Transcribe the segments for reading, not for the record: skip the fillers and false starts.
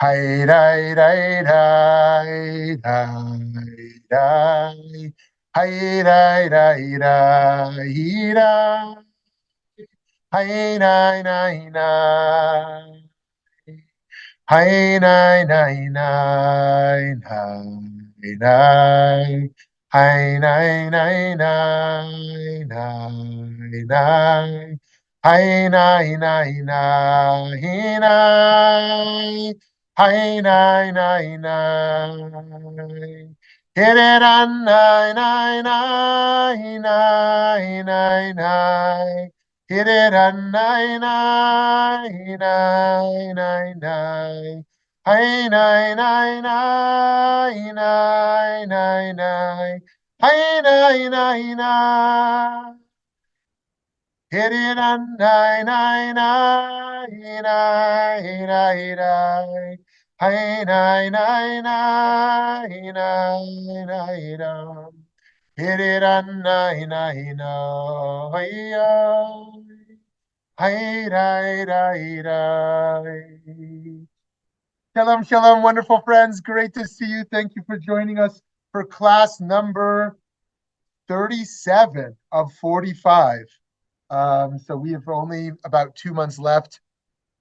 Hi, dai, dai, dai, dai, dai. Hi, dai, dai, dai, dai. Hi, dai, dai, dai. Hi, dai, dai, dai, dai, dai. Hi, dai, dai, dai, dai, dai. Hi, dai, dai, dai, dai. Hi, nine, nine, nine. Hit it on nine, nine, nine, nine, nine, nine. Hit it on nine, nine, nine, nine, nine. Hi, nine, nine, nine, nine, nine, nine. Hi, nine, nine, nine. Hit it on nine, nine, nine, nine, nine, nine. Hi, nine, nine, nine, nine, nine, nine. Hit it on nine, nine, nine. Hi, nine, nine, nine. Shalom, shalom, wonderful friends. Great to see you. Thank you for joining us for class number 37 of 45. So we have only about 2 months left.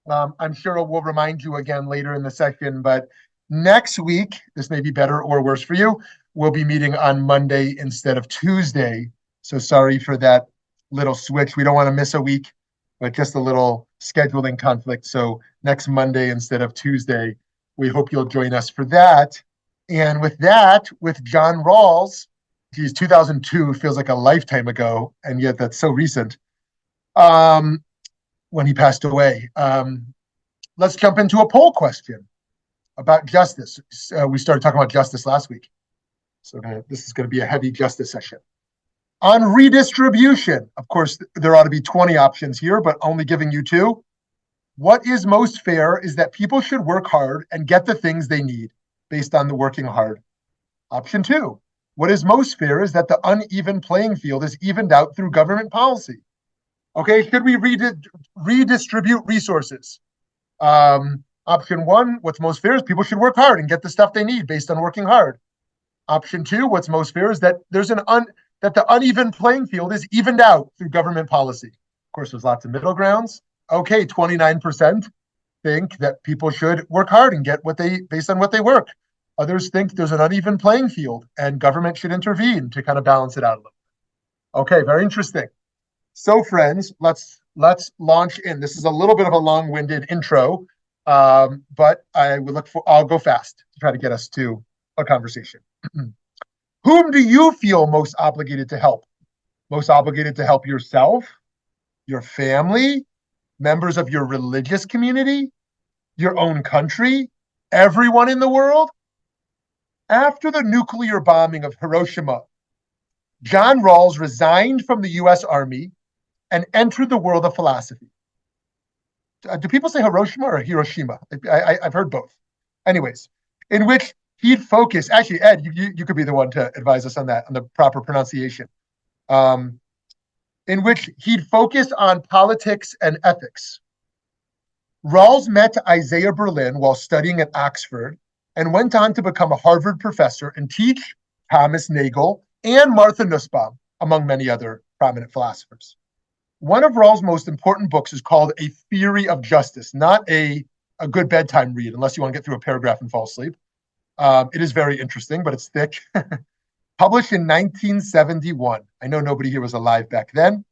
I'm sure we'll remind you again later in the session, but next week, this may be better or worse for you, we'll be meeting on Monday instead of Tuesday. So sorry for that little switch. We don't want to miss a week, but just a little scheduling conflict. So next Monday instead of Tuesday, we hope you'll join us for that. And with that, with John Rawls, geez, 2002 feels like a lifetime ago, and yet that's so recent. Um, when he passed away. Let's jump into a poll question about justice. We started talking about justice last week. So this is going to be a heavy justice session. On redistribution, of course, there ought to be 20 options here, but only giving you two. What is most fair is that people should work hard and get the things they need based on the working hard. Option two, what is most fair is that the uneven playing field is evened out through government policy. Okay, should we redistribute resources? Option one, what's most fair is people should work hard and get the stuff they need based on working hard. Option two, what's most fair is that that the uneven playing field is evened out through government policy. Of course, there's lots of middle grounds. Okay, 29% think that people should work hard and get what they based on what they work. Others think there's an uneven playing field and government should intervene to kind of balance it out a little. Okay, very interesting. So, friends, let's launch in. This is a little bit of a long-winded intro, but I'll go fast to try to get us to a conversation. Whom do you feel most obligated to help? Most obligated to help yourself, your family, members of your religious community, your own country, everyone in the world? After the nuclear bombing of Hiroshima, John Rawls resigned from the US Army and entered the world of philosophy. Do people say Hiroshima or Hiroshima? I've heard both. Anyways, in which he'd focus, actually, Ed, you could be the one to advise us on that, on the proper pronunciation, in which he'd focus on politics and ethics. Rawls met Isaiah Berlin while studying at Oxford and went on to become a Harvard professor and teach Thomas Nagel and Martha Nussbaum, among many other prominent philosophers. One of Rawls' most important books is called A Theory of Justice, not a good bedtime read, unless you want to get through a paragraph and fall asleep. It is very interesting, but it's thick. Published in 1971. I know nobody here was alive back then.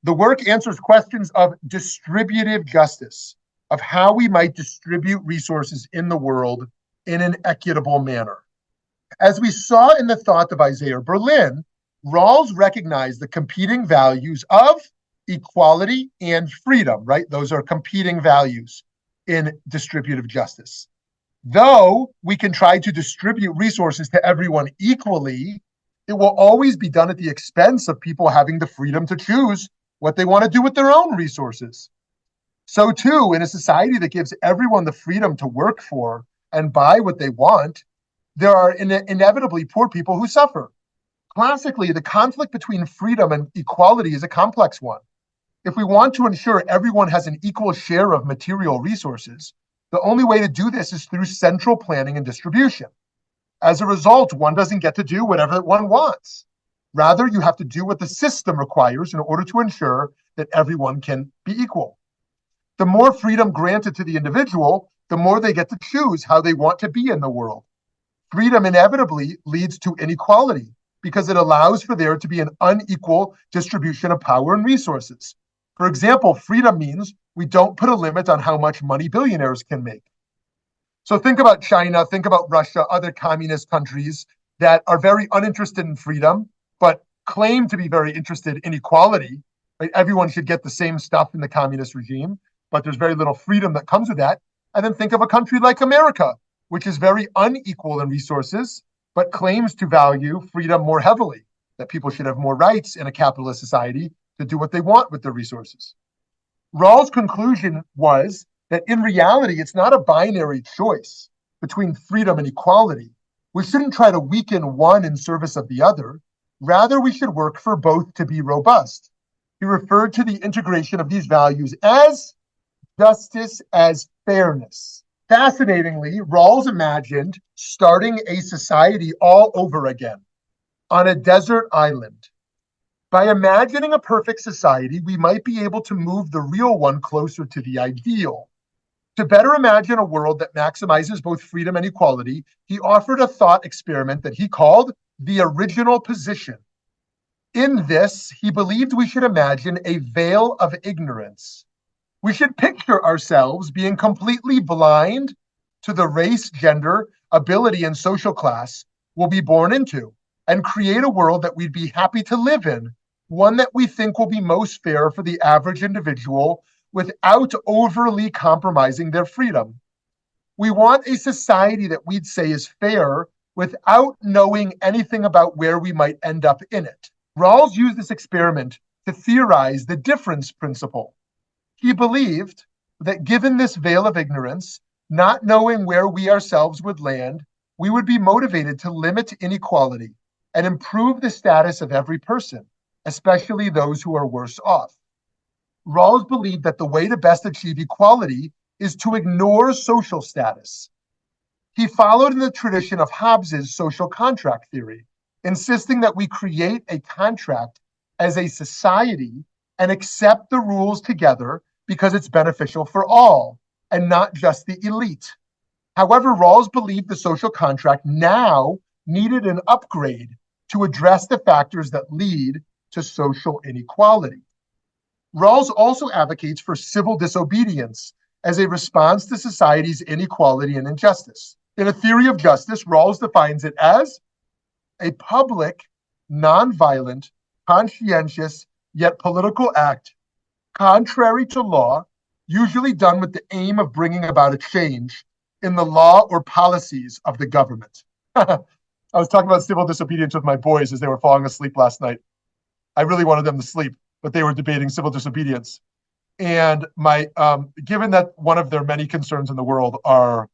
The work answers questions of distributive justice, of how we might distribute resources in the world in an equitable manner. As we saw in the thought of Isaiah Berlin, Rawls recognized the competing values of equality and freedom, right? Those are competing values in distributive justice. Though we can try to distribute resources to everyone equally, it will always be done at the expense of people having the freedom to choose what they want to do with their own resources. So too, in a society that gives everyone the freedom to work for and buy what they want, there are inevitably poor people who suffer. Classically, the conflict between freedom and equality is a complex one. If we want to ensure everyone has an equal share of material resources, The only way to do this is through central planning and distribution. As a result, one doesn't get to do whatever one wants. Rather, you have to do what the system requires in order to ensure that everyone can be equal. The more freedom granted to the individual, the more they get to choose how they want to be in the world. Freedom inevitably leads to inequality because it allows for there to be an unequal distribution of power and resources. For example, freedom means we don't put a limit on how much money billionaires can make. So think about China, think about Russia, other communist countries that are very uninterested in freedom, but claim to be very interested in equality. Right? Everyone should get the same stuff in the communist regime, but there's very little freedom that comes with that. And then think of a country like America, which is very unequal in resources, but claims to value freedom more heavily, that people should have more rights in a capitalist society to do what they want with their resources. Rawls' conclusion was that in reality, it's not a binary choice between freedom and equality. We shouldn't try to weaken one in service of the other. Rather, we should work for both to be robust. He referred to the integration of these values as justice, as fairness. Fascinatingly, Rawls imagined starting a society all over again on a desert island. By imagining a perfect society, we might be able to move the real one closer to the ideal. To better imagine a world that maximizes both freedom and equality, he offered a thought experiment that he called the original position. In this, he believed we should imagine a veil of ignorance. We should picture ourselves being completely blind to the race, gender, ability, and social class we'll be born into, and create a world that we'd be happy to live in, one that we think will be most fair for the average individual without overly compromising their freedom. We want a society that we'd say is fair without knowing anything about where we might end up in it. Rawls used this experiment to theorize the difference principle. He believed that given this veil of ignorance, not knowing where we ourselves would land, we would be motivated to limit inequality and improve the status of every person, especially those who are worse off. Rawls believed that the way to best achieve equality is to ignore social status. He followed in the tradition of Hobbes's social contract theory, insisting that we create a contract as a society and accept the rules together because it's beneficial for all and not just the elite. However, Rawls believed the social contract now needed an upgrade to address the factors that lead to social inequality. Rawls also advocates for civil disobedience as a response to society's inequality and injustice. In a theory of justice, Rawls defines it as a public, nonviolent, conscientious, yet political act contrary to law, usually done with the aim of bringing about a change in the law or policies of the government. I was talking about civil disobedience with my boys as they were falling asleep last night. I really wanted them to sleep, but they were debating civil disobedience. And given that one of their many concerns in the world are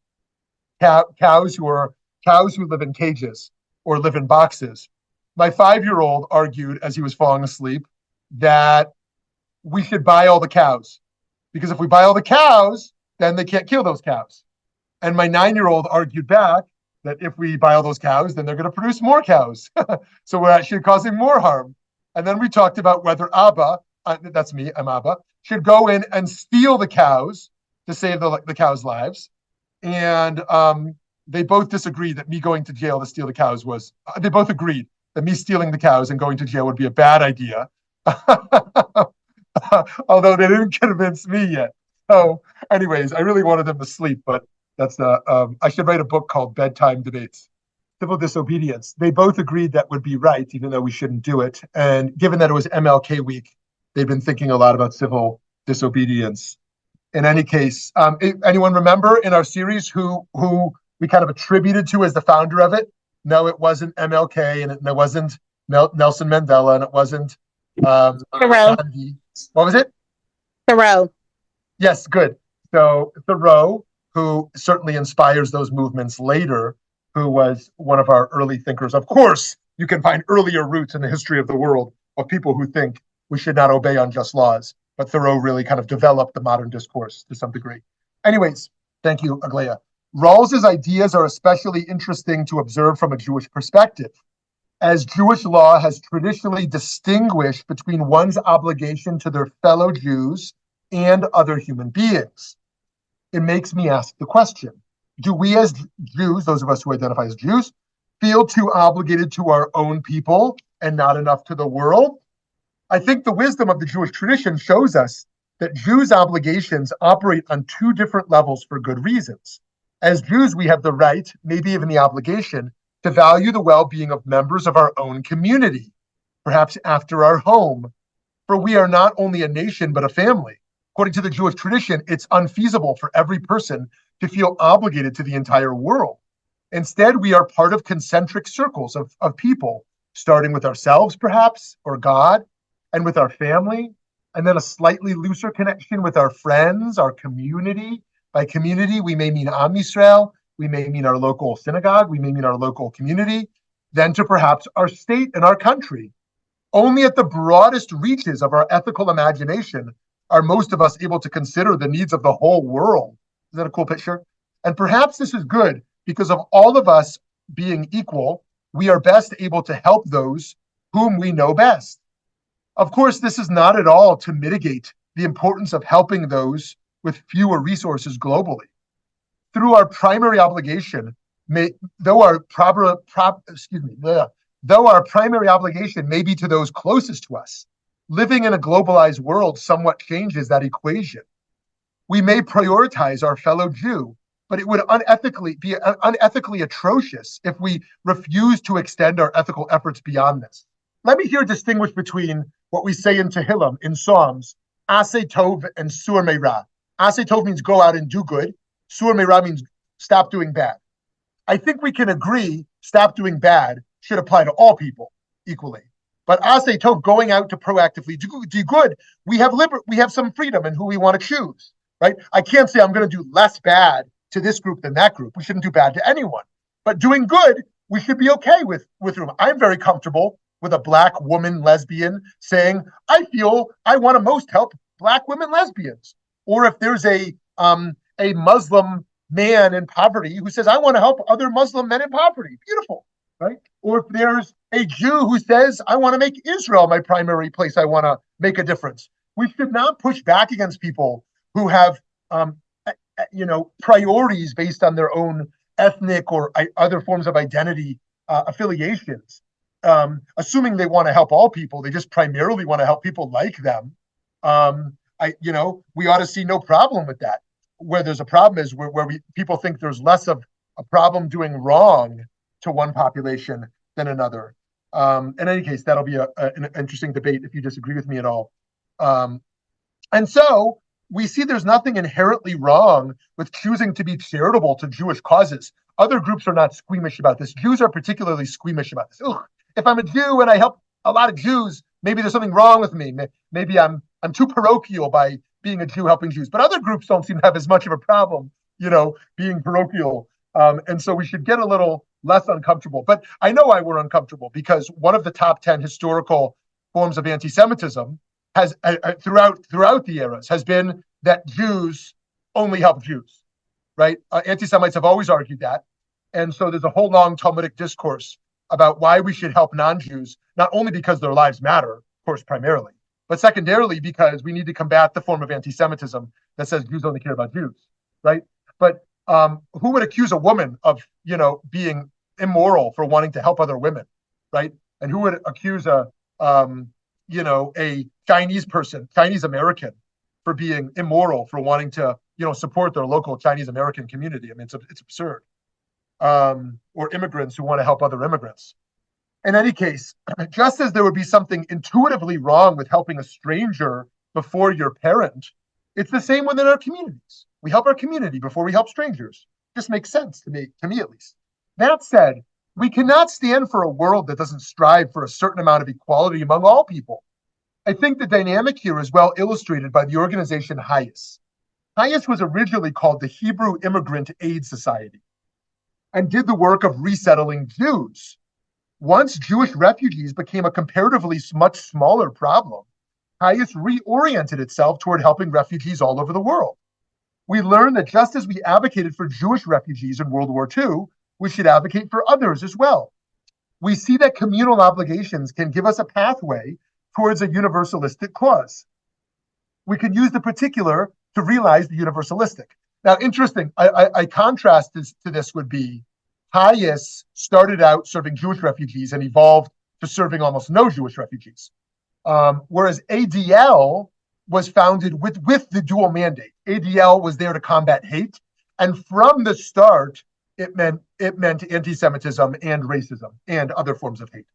cows who live in cages or live in boxes, my 5-year-old argued as he was falling asleep that we should buy all the cows, because if we buy all the cows, then they can't kill those cows. And my 9-year-old argued back that if we buy all those cows, then they're going to produce more cows. So we're actually causing more harm. And then we talked about whether Abba, that's me, I'm Abba, should go in and steal the cows to save the cows' lives. And they both disagreed that me going to jail to steal the cows they both agreed that me stealing the cows and going to jail would be a bad idea. Although they didn't convince me yet. So anyways, I really wanted them to sleep, but that's I should write a book called Bedtime Debates. Civil disobedience. They both agreed that would be right, even though we shouldn't do it. And given that it was MLK week, they've been thinking a lot about civil disobedience. In any case, anyone remember in our series who we kind of attributed to as the founder of it? No, it wasn't MLK, and it wasn't Nelson Mandela, and it wasn't Thoreau. Gandhi. What was it? Thoreau. Yes, good. So Thoreau, who certainly inspires those movements later, who was one of our early thinkers. Of course, you can find earlier roots in the history of the world of people who think we should not obey unjust laws. But Thoreau really kind of developed the modern discourse to some degree. Anyways, Thank you, Aglaia. Rawls's ideas are especially interesting to observe from a Jewish perspective, as Jewish law has traditionally distinguished between one's obligation to their fellow Jews and other human beings. It makes me ask the question, do we as Jews, those of us who identify as Jews, feel too obligated to our own people and not enough to the world? I think the wisdom of the Jewish tradition shows us that Jews' obligations operate on two different levels for good reasons. As Jews, we have the right, maybe even the obligation, to value the well-being of members of our own community, perhaps after our home, for we are not only a nation, but a family. According to the Jewish tradition, it's unfeasible for every person to feel obligated to the entire world. Instead, we are part of concentric circles of people, starting with ourselves, perhaps, or God, and with our family, and then a slightly looser connection with our friends, our community. By community, we may mean Am Yisrael, we may mean our local synagogue, we may mean our local community, then to perhaps our state and our country. Only at the broadest reaches of our ethical imagination are most of us able to consider the needs of the whole world. Is that a cool picture? And perhaps this is good because of all of us being equal, we are best able to help those whom we know best. Of course, this is not at all to mitigate the importance of helping those with fewer resources globally. Through our primary obligation, though our primary obligation may be to those closest to us, living in a globalized world somewhat changes that equation. We may prioritize our fellow Jew, but it would be unethically atrocious if we refuse to extend our ethical efforts beyond this. Let me here distinguish between what we say in Tehillim, in Psalms, Aseh Tov and Sur Meirah. Aseh Tov means go out and do good. Sur Meirah means stop doing bad. I think we can agree stop doing bad should apply to all people equally. But Aseh Tov, going out to proactively do good, we have some freedom in who we want to choose, right? I can't say I'm going to do less bad to this group than that group. We shouldn't do bad to anyone. But doing good, we should be okay with room. I'm very comfortable with a Black woman lesbian saying, I feel I want to most help Black women lesbians. Or if there's a Muslim man in poverty who says, I want to help other Muslim men in poverty. Beautiful, right? Or if there's a Jew who says, I want to make Israel my primary place, I want to make a difference. We should not push back against people who have, priorities based on their own ethnic or other forms of identity affiliations. Assuming they want to help all people, they just primarily want to help people like them. We ought to see no problem with that. Where there's a problem is where people think there's less of a problem doing wrong to one population than another. In any case, that'll be an interesting debate if you disagree with me at all. And so we see there's nothing inherently wrong with choosing to be charitable to Jewish causes. Other groups are not squeamish about this. Jews are particularly squeamish about this. Ugh, if I'm a Jew and I help a lot of Jews, maybe there's something wrong with me. Maybe I'm too parochial by being a Jew helping Jews. But other groups don't seem to have as much of a problem, being parochial. And so we should get a little less uncomfortable. But I know why we're uncomfortable, because one of the top 10 historical forms of anti-Semitism has throughout the eras has been that Jews only help Jews, right? Anti-Semites have always argued that. And so there's a whole long Talmudic discourse about why we should help non-Jews, not only because their lives matter, of course, primarily, but secondarily because we need to combat the form of anti-Semitism that says Jews only care about Jews, right? But who would accuse a woman of, being immoral for wanting to help other women, right? And who would accuse a Chinese American, for being immoral for wanting to, support their local Chinese American community? I mean, it's absurd. Or immigrants who want to help other immigrants. In any case, just as there would be something intuitively wrong with helping a stranger before your parent, it's the same within our communities. We help our community before we help strangers. This makes sense to me at least. That said, we cannot stand for a world that doesn't strive for a certain amount of equality among all people. I think the dynamic here is well illustrated by the organization HIAS. HIAS was originally called the Hebrew Immigrant Aid Society and did the work of resettling Jews. Once Jewish refugees became a comparatively much smaller problem, HIAS reoriented itself toward helping refugees all over the world. we learn that just as we advocated for Jewish refugees in World War II, we should advocate for others as well. We see that communal obligations can give us a pathway towards a universalistic cause. We can use the particular to realize the universalistic. Now, interesting, I contrast to this would be Hayes started out serving Jewish refugees and evolved to serving almost no Jewish refugees. Whereas ADL was founded with the dual mandate. ADL was there to combat hate, and from the start, it meant anti-Semitism and racism and other forms of hate.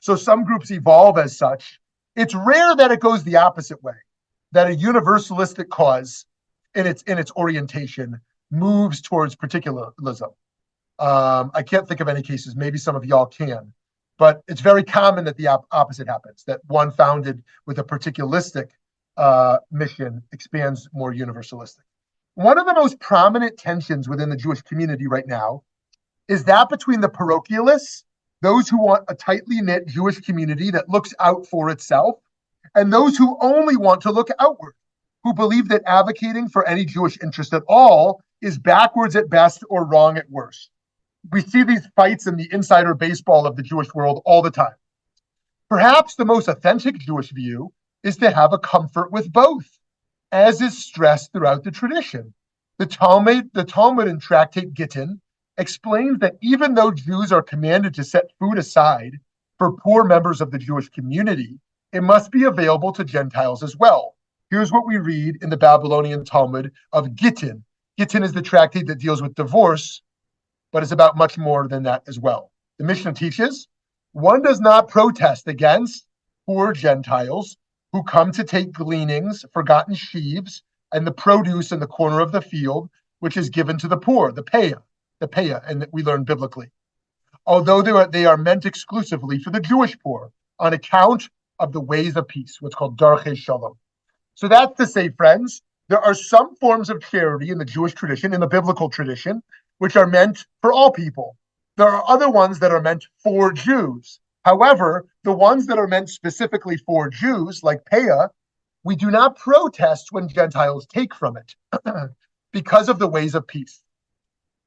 So some groups evolve as such. It's rare that it goes the opposite way, that a universalistic cause in its orientation moves towards particularism. I can't think of any cases. Maybe some of y'all can. But it's very common that the opposite happens, that one founded with a particularistic mission expands more universalistic. One of the most prominent tensions within the Jewish community right now is that between the parochialists, those who want a tightly knit Jewish community that looks out for itself, and those who only want to look outward, who believe that advocating for any Jewish interest at all is backwards at best or wrong at worst. We see these fights in the insider baseball of the Jewish world all the time. Perhaps the most authentic Jewish view is to have a comfort with both, as is stressed throughout the tradition. The Talmud in Tractate Gittin explains that even though Jews are commanded to set food aside for poor members of the Jewish community, it must be available to Gentiles as well. Here's what we read in the Babylonian Talmud of Gittin. Gittin is the tractate that deals with divorce, but it's about much more than that as well. The Mishnah teaches, one does not protest against poor Gentiles who come to take gleanings, forgotten sheaves, and the produce in the corner of the field, which is given to the poor, the payah, and that we learn biblically. Although they are meant exclusively for the Jewish poor, on account of the ways of peace, what's called darchei shalom. So that's to say, friends, there are some forms of charity in the Jewish tradition, in the biblical tradition, which are meant for all people. There are other ones that are meant for Jews. However, the ones that are meant specifically for Jews, like payah, we do not protest when Gentiles take from it because of the ways of peace.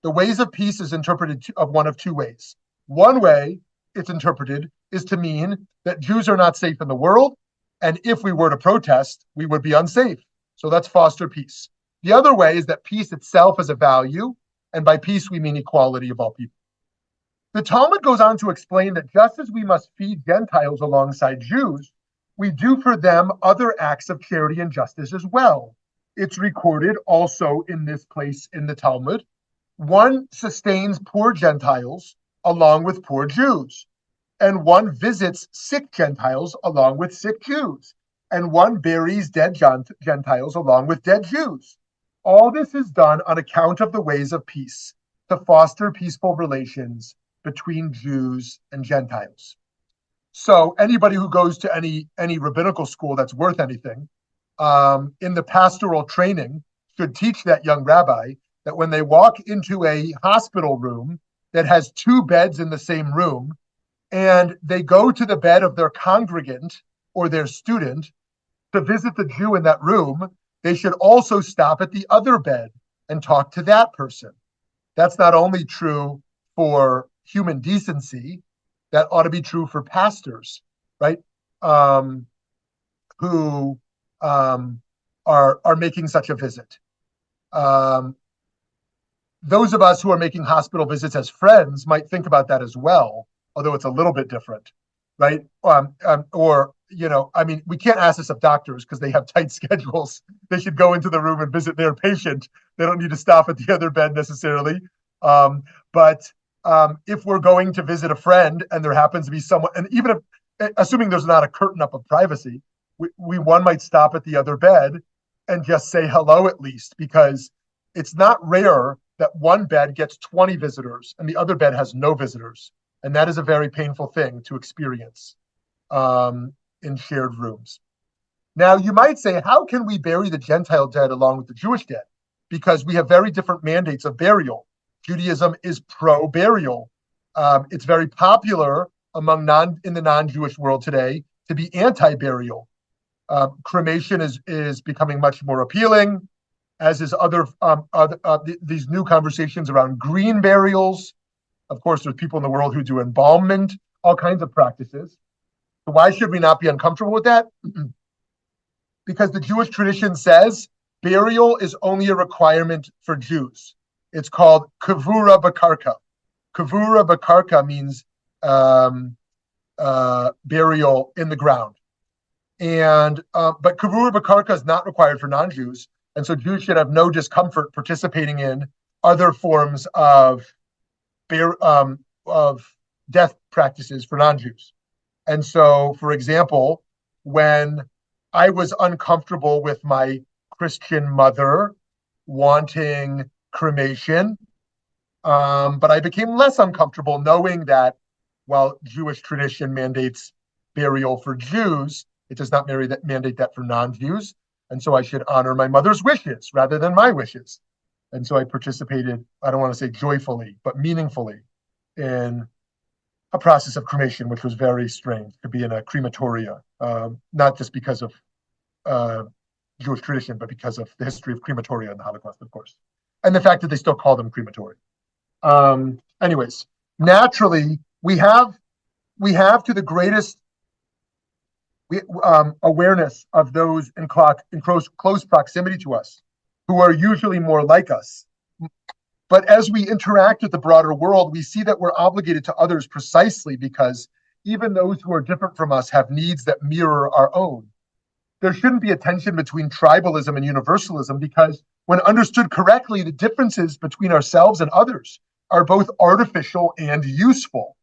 The ways of peace is interpreted of one of two ways. One way it's interpreted is to mean that Jews are not safe in the world, and if we were to protest, we would be unsafe. So let's foster peace. The other way is that peace itself is a value, and by peace we mean equality of all people. The Talmud goes on to explain that just as we must feed Gentiles alongside Jews, we do for them other acts of charity and justice as well. It's recorded also in this place in the Talmud. One sustains poor Gentiles along with poor Jews, and one visits sick Gentiles along with sick Jews, and one buries dead Gentiles along with dead Jews. All this is done on account of the ways of peace, to foster peaceful relations between Jews and Gentiles. So anybody who goes to any rabbinical school that's worth anything, in the pastoral training, should teach that young rabbi that when they walk into a hospital room that has two beds in the same room, and they go to the bed of their congregant or their student to visit the Jew in that room, they should also stop at the other bed and talk to that person. That's not only true for human decency, that ought to be true for pastors, right? Who are making such a visit. Those of us who are making hospital visits as friends might think about that as well, although it's a little bit different, right? We can't ask this of doctors because they have tight schedules. They should go into the room and visit their patient. They don't need to stop at the other bed necessarily. But if we're going to visit a friend and there happens to be someone, and even if, assuming there's not a curtain up of privacy, one might stop at the other bed and just say hello at least, because it's not rare that one bed gets 20 visitors and the other bed has no visitors. And that is a very painful thing to experience in shared rooms. Now, you might say, how can we bury the Gentile dead along with the Jewish dead? Because we have very different mandates of burial. Judaism is pro-burial. It's very popular in the non-Jewish world today to be anti-burial. Cremation is becoming much more appealing, as is these new conversations around green burials. Of course, there's people in the world who do embalmment, all kinds of practices. So why should we not be uncomfortable with that? Because the Jewish tradition says burial is only a requirement for Jews. It's called kavura b'karka. Kavura b'karka means burial in the ground. And but kavura b'karka is not required for non-Jews, and so Jews should have no discomfort participating in other forms of death practices for non-Jews. And so, for example, when I was uncomfortable with my Christian mother wanting cremation, but I became less uncomfortable knowing that while Jewish tradition mandates burial for Jews, it does not mandate that for non-Jews. And so I should honor my mother's wishes rather than my wishes. And so I participated, I don't want to say joyfully, but meaningfully in a process of cremation, which was very strange to be in a crematoria, not just because of Jewish tradition, but because of the history of crematoria in the Holocaust, of course, and the fact that they still call them crematoria. Anyways, naturally, we have to the greatest awareness of those in close proximity to us, who are usually more like us. But as we interact with the broader world, we see that we're obligated to others precisely because even those who are different from us have needs that mirror our own. There shouldn't be a tension between tribalism and universalism because when understood correctly, the differences between ourselves and others are both artificial and useful.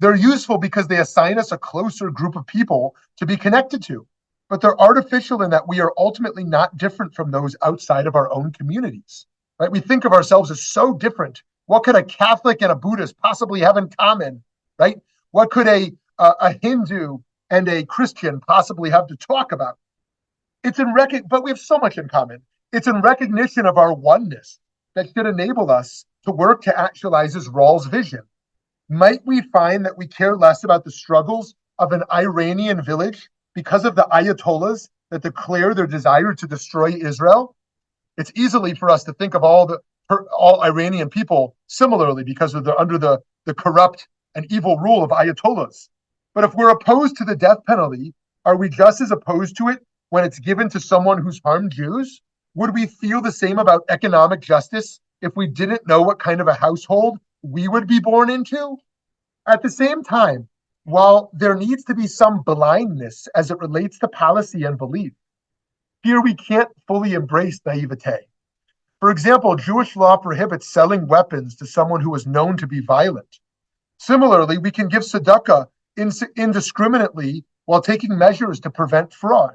They're useful because they assign us a closer group of people to be connected to, but they're artificial in that we are ultimately not different from those outside of our own communities. Right? We think of ourselves as so different. What could a Catholic and a Buddhist possibly have in common? Right? What could a Hindu and a Christian possibly have to talk about? But we have so much in common. It's in recognition of our oneness that should enable us to work to actualize this Rawls vision. Might we find that we care less about the struggles of an Iranian village because of the Ayatollahs that declare their desire to destroy Israel? It's easily for us to think of all Iranian people similarly because they're under the corrupt and evil rule of Ayatollahs. But if we're opposed to the death penalty, are we just as opposed to it when it's given to someone who's harmed Jews? Would we feel the same about economic justice if we didn't know what kind of a household we would be born into? At the same time, while there needs to be some blindness as it relates to policy and belief, here we can't fully embrace naivete. For example, Jewish law prohibits selling weapons to someone who is known to be violent. Similarly, we can give tzedakah indiscriminately while taking measures to prevent fraud.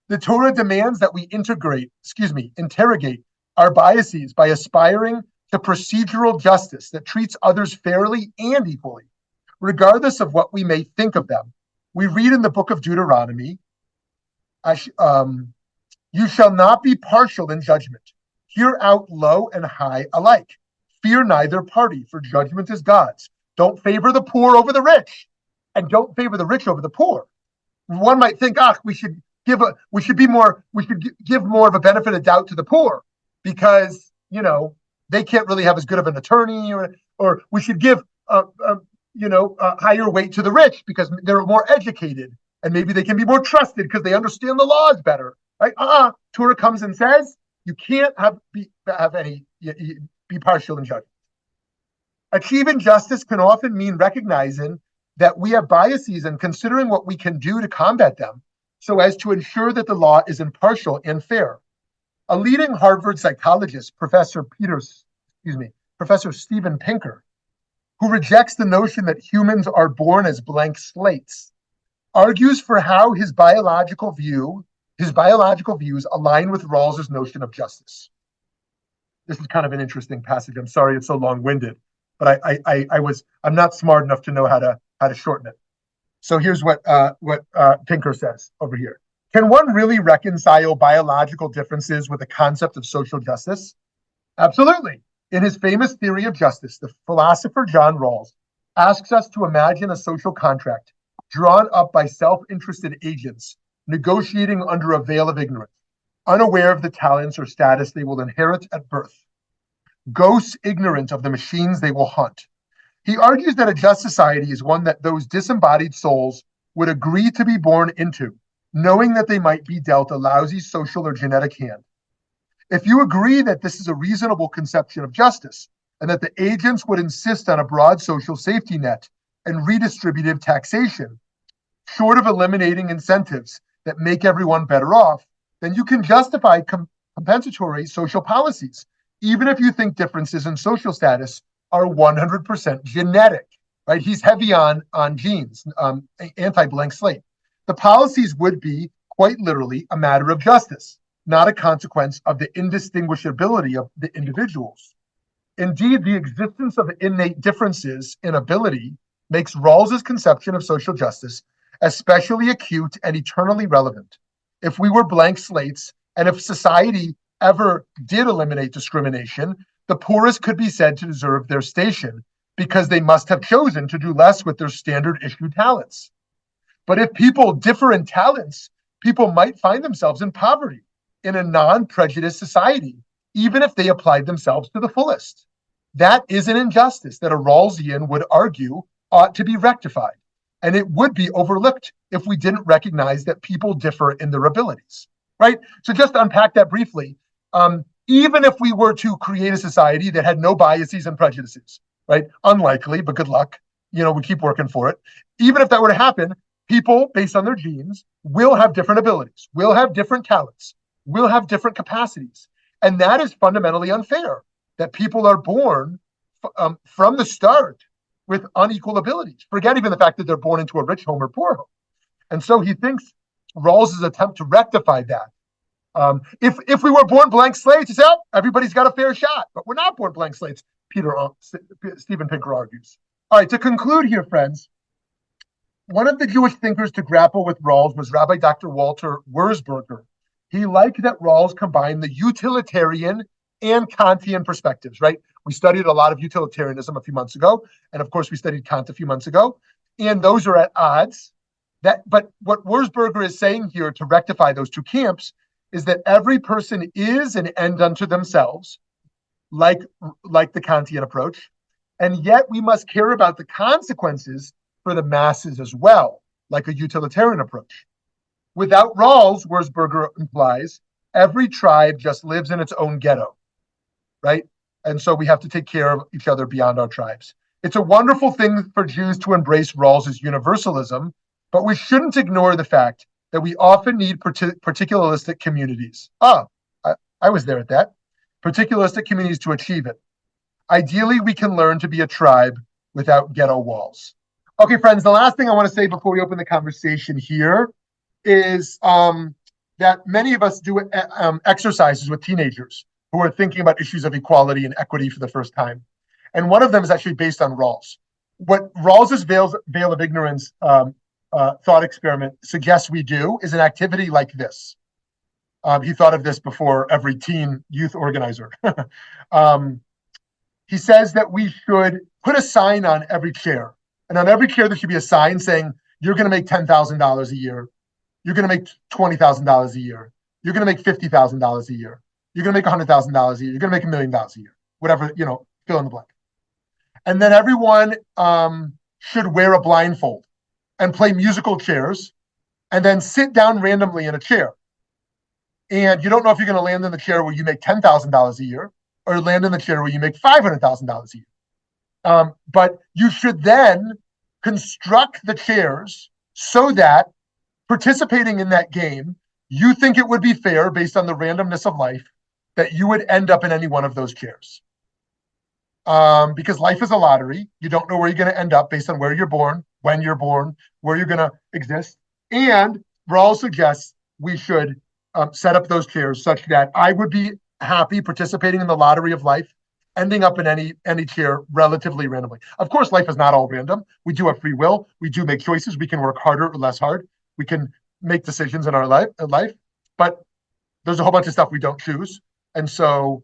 The Torah demands that we interrogate our biases by aspiring to procedural justice that treats others fairly and equally, regardless of what we may think of them. We read in the book of Deuteronomy, you shall not be partial in judgment. Hear out low and high alike. Fear neither party, for judgment is God's. Don't favor the poor over the rich, and don't favor the rich over the poor. One might think, we should give more of a benefit of doubt to the poor because they can't really have as good of an attorney, or we should give a higher weight to the rich because they're more educated and maybe they can be more trusted because they understand the laws better. Right? Torah comes and says you can't be partial in judgment. Achieving justice can often mean recognizing that we have biases and considering what we can do to combat them so as to ensure that the law is impartial and fair. A leading Harvard psychologist, Professor Steven Pinker, who rejects the notion that humans are born as blank slates, argues for how his biological views align with Rawls' notion of justice. This is kind of an interesting passage. I'm sorry it's so long-winded, but I'm not smart enough to know how to shorten it. So here's what Pinker says over here. Can one really reconcile biological differences with the concept of social justice? Absolutely. In his famous theory of justice, the philosopher John Rawls asks us to imagine a social contract drawn up by self-interested agents negotiating under a veil of ignorance. unaware of the talents or status they will inherit at birth, ghosts ignorant of the machines they will hunt. He argues that a just society is one that those disembodied souls would agree to be born into, knowing that they might be dealt a lousy social or genetic hand. If you agree that this is a reasonable conception of justice, and that the agents would insist on a broad social safety net and redistributive taxation, short of eliminating incentives that make everyone better off, then you can justify compensatory social policies, even if you think differences in social status are 100% genetic, right? He's heavy on genes, anti-blank slate. The policies would be quite literally a matter of justice, not a consequence of the indistinguishability of the individuals. Indeed, the existence of innate differences in ability makes Rawls's conception of social justice especially acute and eternally relevant. If we were blank slates, and if society ever did eliminate discrimination, the poorest could be said to deserve their station because they must have chosen to do less with their standard issue talents. But if people differ in talents, people might find themselves in poverty in a non-prejudiced society, even if they applied themselves to the fullest. That is an injustice that a Rawlsian would argue ought to be rectified, and it would be overlooked if we didn't recognize that people differ in their abilities, right? So just to unpack that briefly, even if we were to create a society that had no biases and prejudices, right? Unlikely, but good luck. We keep working for it. Even if that were to happen, people, based on their genes, will have different abilities, will have different talents, will have different capacities. And that is fundamentally unfair, that people are born from the start with unequal abilities. Forget even the fact that they're born into a rich home or poor home. And so he thinks Rawls' attempt to rectify that. If we were born blank slates, it's out, everybody's got a fair shot. But we're not born blank slates, Steven Pinker argues. All right, to conclude here, friends, one of the Jewish thinkers to grapple with Rawls was Rabbi Dr. Walter Wurzburger. He liked that Rawls combined the utilitarian and Kantian perspectives, right? We studied a lot of utilitarianism a few months ago, and of course we studied Kant a few months ago, and those are at odds. But what Wurzburger is saying here to rectify those two camps is that every person is an end unto themselves, like the Kantian approach, and yet we must care about the consequences for the masses as well, like a utilitarian approach. Without Rawls, Wurzburger implies, every tribe just lives in its own ghetto, right? And so we have to take care of each other beyond our tribes. It's a wonderful thing for Jews to embrace Rawls's universalism, but we shouldn't ignore the fact that we often need particularistic communities. I was there at that. Particularistic communities to achieve it. Ideally, we can learn to be a tribe without ghetto walls. Okay, friends, the last thing I want to say before we open the conversation here is that many of us do exercises with teenagers who are thinking about issues of equality and equity for the first time. And one of them is actually based on Rawls. What Rawls's veil of ignorance thought experiment suggests we do is an activity like this. He thought of this before every teen youth organizer. He says that we should put a sign on every chair. And on every chair, there should be a sign saying, you're going to make $10,000 a year. You're going to make $20,000 a year. You're going to make $50,000 a year. You're going to make $100,000 a year. You're going to make $1 million a year. Whatever, fill in the blank. And then everyone should wear a blindfold and play musical chairs and then sit down randomly in a chair. And you don't know if you're going to land in the chair where you make $10,000 a year or land in the chair where you make $500,000 a year. But you should then construct the chairs so that participating in that game, you think it would be fair based on the randomness of life that you would end up in any one of those chairs. Because life is a lottery. You don't know where you're going to end up based on where you're born, when you're born, where you're going to exist. And Rawls suggests we should set up those chairs such that I would be happy participating in the lottery of life, ending up in any chair relatively randomly. Of course, life is not all random. We do have free will. We do make choices. We can work harder or less hard. We can make decisions in our life, but there's a whole bunch of stuff we don't choose. And so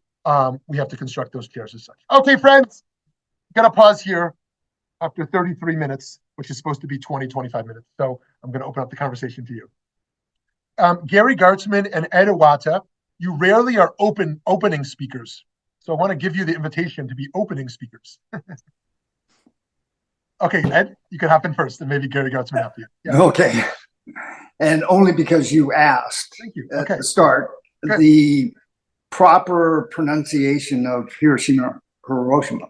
we have to construct those chairs as such. Okay, friends, I'm going to pause here after 33 minutes, which is supposed to be 25 minutes. So I'm going to open up the conversation to you. Gary Gartzman and Ed Iwata you rarely are opening speakers. So I want to give you the invitation to be opening speakers. Okay, Ed, you can hop in first, and maybe Gary Gartzman after you. Yeah. Okay. And only because you asked. Thank you. At the start, good. The proper pronunciation of Hiroshima or Hiroshima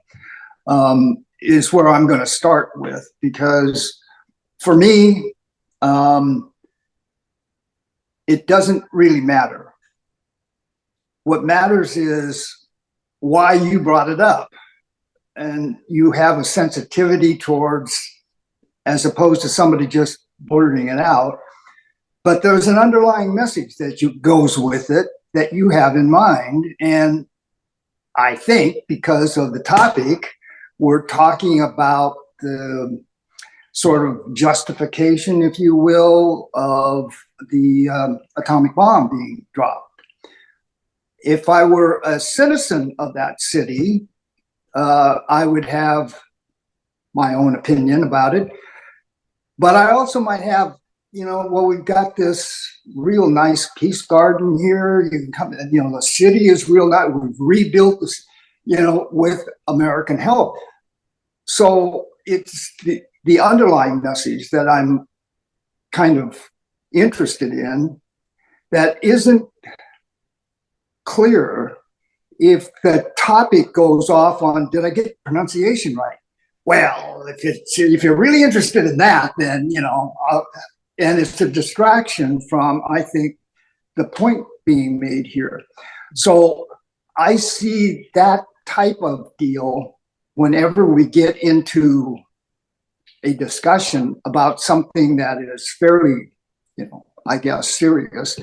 is where I'm going to start with, because for me, it doesn't really matter. What matters is why you brought it up, and you have a sensitivity towards, as opposed to somebody just blurting it out. But there's an underlying message that goes with it that you have in mind. And I think because of the topic, we're talking about the sort of justification, if you will, of the atomic bomb being dropped. If I were a citizen of that city, I would have my own opinion about it. But I also might have, well, we've got this real nice peace garden here. You can come, the city is real nice. We've rebuilt this, with American help. So it's the underlying message that I'm kind of interested in that isn't clear if the topic goes off on, did I get pronunciation right? Well, if you're really interested in that, then, and it's a distraction from, I think, the point being made here. So I see that type of deal whenever we get into a discussion about something that is fairly, I guess, serious,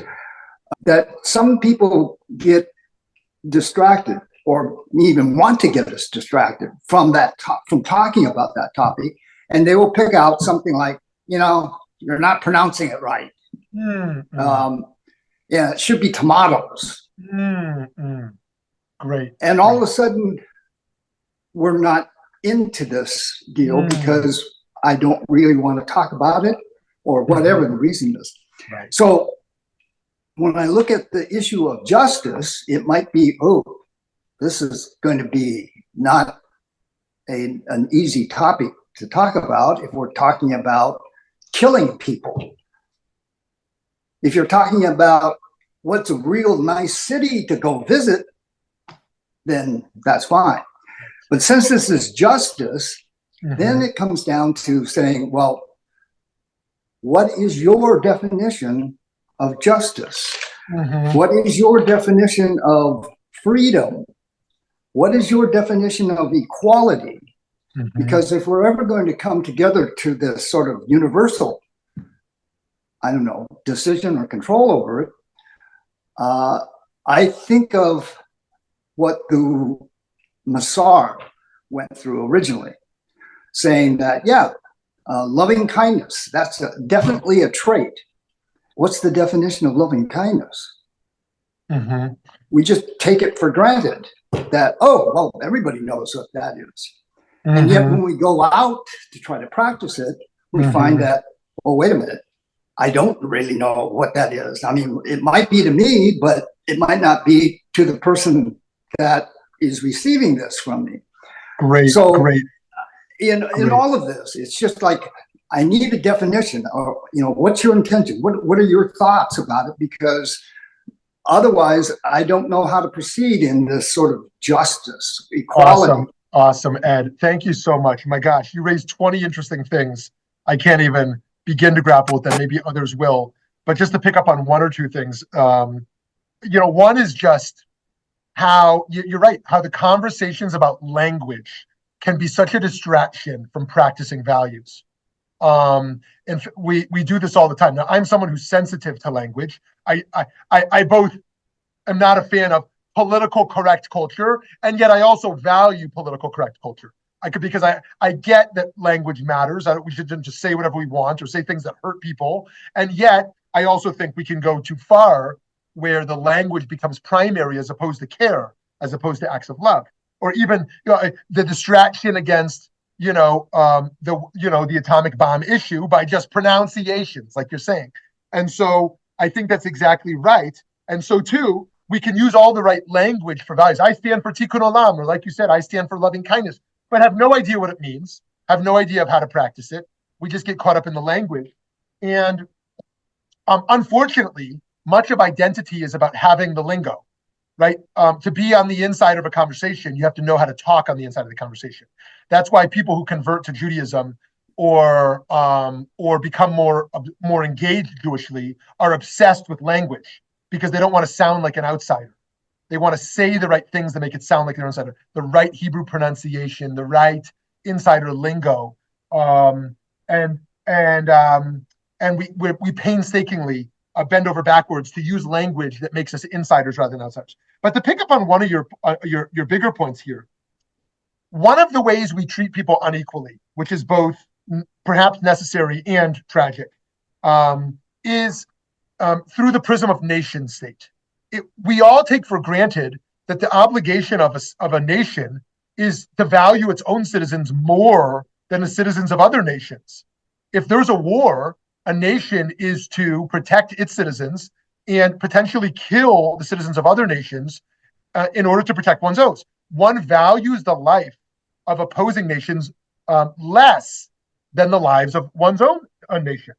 that some people get distracted or even want to get us distracted from from talking about that topic. And they will pick out something like, you're not pronouncing it right. Mm-hmm. Yeah, it should be tomatoes. Mm-hmm. Great. And all of a sudden, we're not into this deal because I don't really want to talk about it or whatever the reason is. Right. So when I look at the issue of justice, it might be, this is going to be not an easy topic to talk about if we're talking about killing people. If you're talking about what's a real nice city to go visit, then that's fine. But since this is justice, then it comes down to saying, well, what is your definition of justice? What is your definition of freedom? What is your definition of equality? Because if we're ever going to come together to this sort of universal, decision or control over it, I think of what the Massar went through originally, saying that, loving kindness, that's definitely a trait. What's the definition of loving kindness? We just take it for granted that, everybody knows what that is. And yet when we go out to try to practice it, we find that, wait a minute, I don't really know what that is. I mean, it might be to me, but it might not be to the person that is receiving this from me. Great. In all of this, it's just like, I need a definition of, what's your intention? What are your thoughts about it? Because otherwise, I don't know how to proceed in this sort of justice, equality. Awesome, Ed. Thank you so much. My gosh, you raised 20 interesting things. I can't even begin to grapple with them. Maybe others will. But just to pick up on one or two things, one is just how, you're right, how the conversations about language can be such a distraction from practicing values. And we do this all the time. Now, I'm someone who's sensitive to language. I both am not a fan of political correct culture, and yet I also value political correct culture. Because I get that language matters. We shouldn't just say whatever we want or say things that hurt people. And yet, I also think we can go too far where the language becomes primary as opposed to care, as opposed to acts of love, or even the distraction against the atomic bomb issue by just pronunciations, like you're saying. And so I think that's exactly right. And so too, we can use all the right language for values. I stand for tikkun olam, or like you said, I stand for loving kindness, but have no idea what it means, have no idea of how to practice it. We just get caught up in the language. And unfortunately, much of identity is about having the lingo, right? To be on the inside of a conversation, you have to know how to talk on the inside of the conversation. That's why people who convert to Judaism or become more engaged Jewishly are obsessed with language, because they don't want to sound like an outsider. They want to say the right things that make it sound like they're an insider, the right Hebrew pronunciation, the right insider lingo, and we painstakingly bend over backwards to use language that makes us insiders rather than outsiders. But to pick up on one of your bigger points here, one of the ways we treat people unequally, which is both perhaps necessary and tragic, is through the prism of nation state. We all take for granted that the obligation of a nation is to value its own citizens more than the citizens of other nations. If there's a war, a nation is to protect its citizens and potentially kill the citizens of other nations in order to protect one's own. One values the life of opposing nations less than the lives of one's own nation.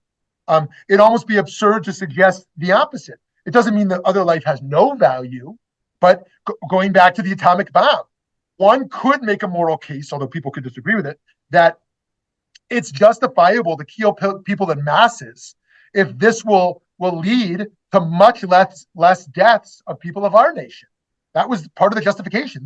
It'd almost be absurd to suggest the opposite. It doesn't mean that other life has no value, but going back to the atomic bomb, one could make a moral case, although people could disagree with it, that it's justifiable to kill people in masses if this will lead to much less deaths of people of our nation. That was part of the justification.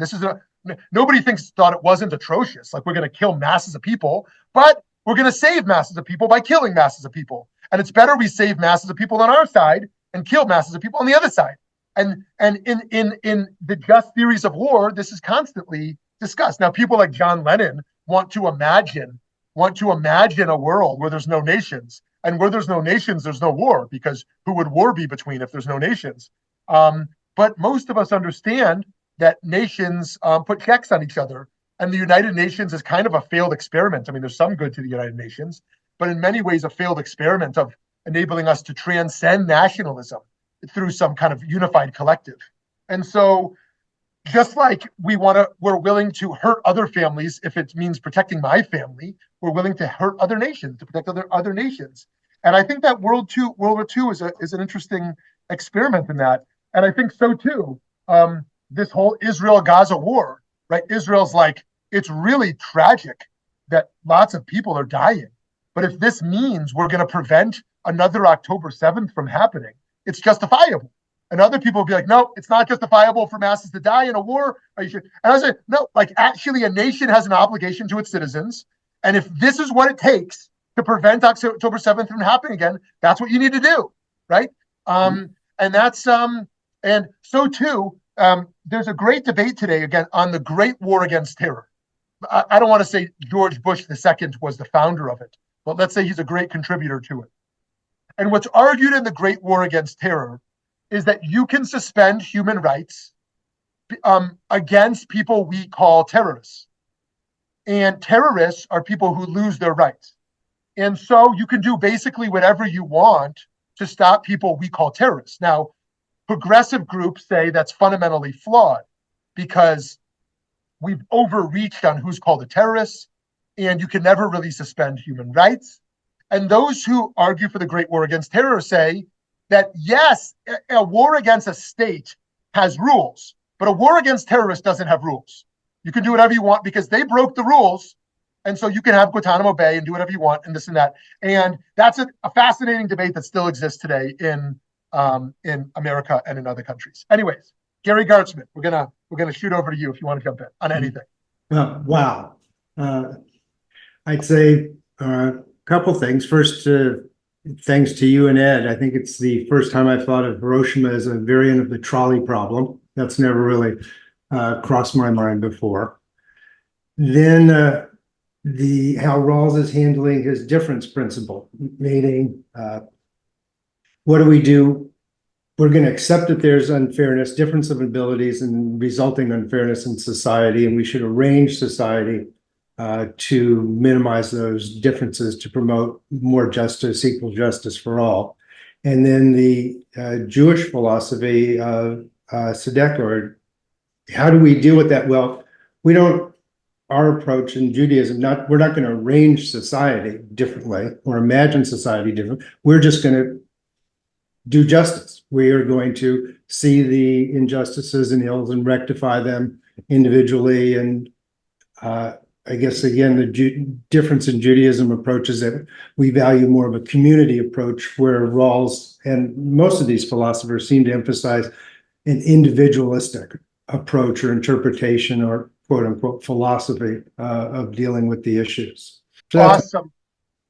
Nobody thought it wasn't atrocious, like we're going to kill masses of people, but we're going to save masses of people by killing masses of people. And it's better we save masses of people on our side and kill masses of people on the other side. And in the just theories of war, this is constantly discussed. Now, people like John Lennon want to imagine a world where there's no nations. And where there's no nations, there's no war, because who would war be between if there's no nations? But most of us understand that nations put checks on each other. And the United Nations is kind of a failed experiment. I mean, there's some good to the United Nations, but in many ways a failed experiment of enabling us to transcend nationalism through some kind of unified collective. And so just like we're willing to hurt other families if it means protecting my family, we're willing to hurt other nations to protect other nations. And I think that World War II is an interesting experiment in that. And I think so too, this whole Israel-Gaza war, right? Israel's like, it's really tragic that lots of people are dying. But if this means we're going to prevent another October 7th from happening, it's justifiable. And other people will be like, no, it's not justifiable for masses to die in a war. Are you sure? And I was like, no, like actually a nation has an obligation to its citizens. And if this is what it takes to prevent October 7th from happening again, that's what you need to do, right? And that's, and so too, there's a great debate today, again, on the Great War Against Terror. I don't want to say George Bush II was the founder of it, but let's say he's a great contributor to it. And what's argued in the Great War Against Terror is that you can suspend human rights against people we call terrorists. And terrorists are people who lose their rights. And so you can do basically whatever you want to stop people we call terrorists. Now, progressive groups say that's fundamentally flawed because we've overreached on who's called a terrorist, and you can never really suspend human rights. And those who argue for the Great War Against Terror say that, yes, a war against a state has rules, but a war against terrorists doesn't have rules. You can do whatever you want because they broke the rules. And so you can have Guantanamo Bay and do whatever you want and this and that. And that's a fascinating debate that still exists today in America and in other countries. Anyways, Gary Gartzman, we're gonna shoot over to you if you want to jump in on anything. Wow. I'd say a couple things. First, thanks to you and Ed. I think it's the first time I've thought of Hiroshima as a variant of the trolley problem. That's never really crossed my mind before. Then how Rawls is handling his difference principle, meaning what do we do? We're going to accept that there's unfairness, difference of abilities, and resulting unfairness in society, and we should arrange society to minimize those differences to promote more justice, equal justice for all. And then the Jewish philosophy of tzedakah, or how do we deal with that? Well, our approach in Judaism, we're not going to arrange society differently or imagine society different. We're just going to do justice. We are going to see the injustices and ills and rectify them individually. And I guess, again, the difference in Judaism approach is that we value more of a community approach, where Rawls and most of these philosophers seem to emphasize an individualistic approach or interpretation or quote unquote philosophy of dealing with the issues. So Awesome.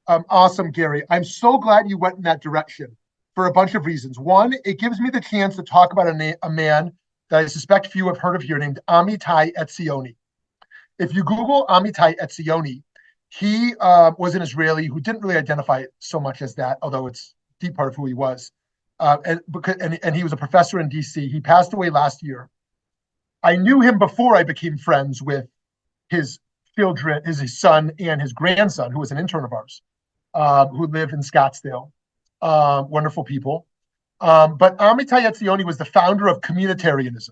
Awesome, Gary. I'm so glad you went in that direction for a bunch of reasons. One, it gives me the chance to talk about a man that I suspect few have heard of here, named Amitai Etzioni. If you Google Amitai Etzioni, he was an Israeli who didn't really identify so much as that, although it's a deep part of who he was. And he was a professor in DC. He passed away last year. I knew him before I became friends with his children, his son and his grandson, who was an intern of ours, who live in Scottsdale. Wonderful people. But Amitai Etzioni was the founder of communitarianism.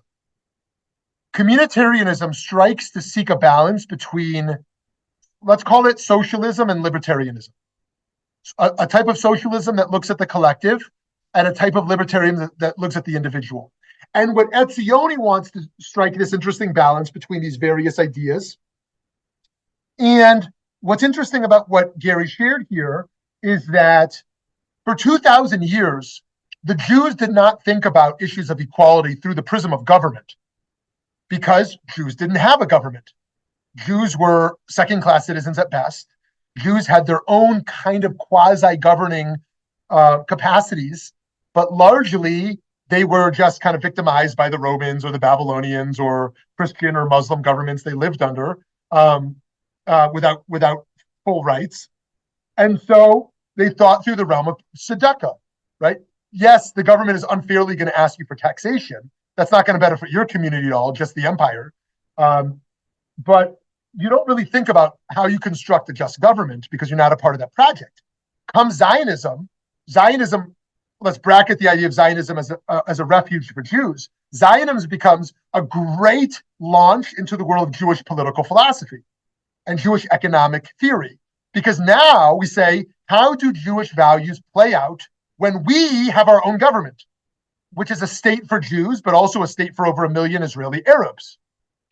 Communitarianism strikes to seek a balance between, let's call it socialism and libertarianism. A type of socialism that looks at the collective, and a type of libertarianism that looks at the individual. And what Etzioni wants to strike this interesting balance between these various ideas. And what's interesting about what Gary shared here is that for 2,000 years, the Jews did not think about issues of equality through the prism of government, because Jews didn't have a government. Jews were second-class citizens at best. Jews had their own kind of quasi-governing capacities, but largely they were just kind of victimized by the Romans or the Babylonians or Christian or Muslim governments they lived under without full rights. And so they thought through the realm of tzedakah, right? Yes, the government is unfairly going to ask you for taxation. That's not going to benefit your community at all, just the empire. But you don't really think about how you construct a just government because you're not a part of that project. Come Zionism, let's bracket the idea of Zionism as a refuge for Jews. Zionism becomes a great launch into the world of Jewish political philosophy and Jewish economic theory. Because now we say, how do Jewish values play out when we have our own government, which is a state for Jews, but also a state for over 1 million Israeli Arabs?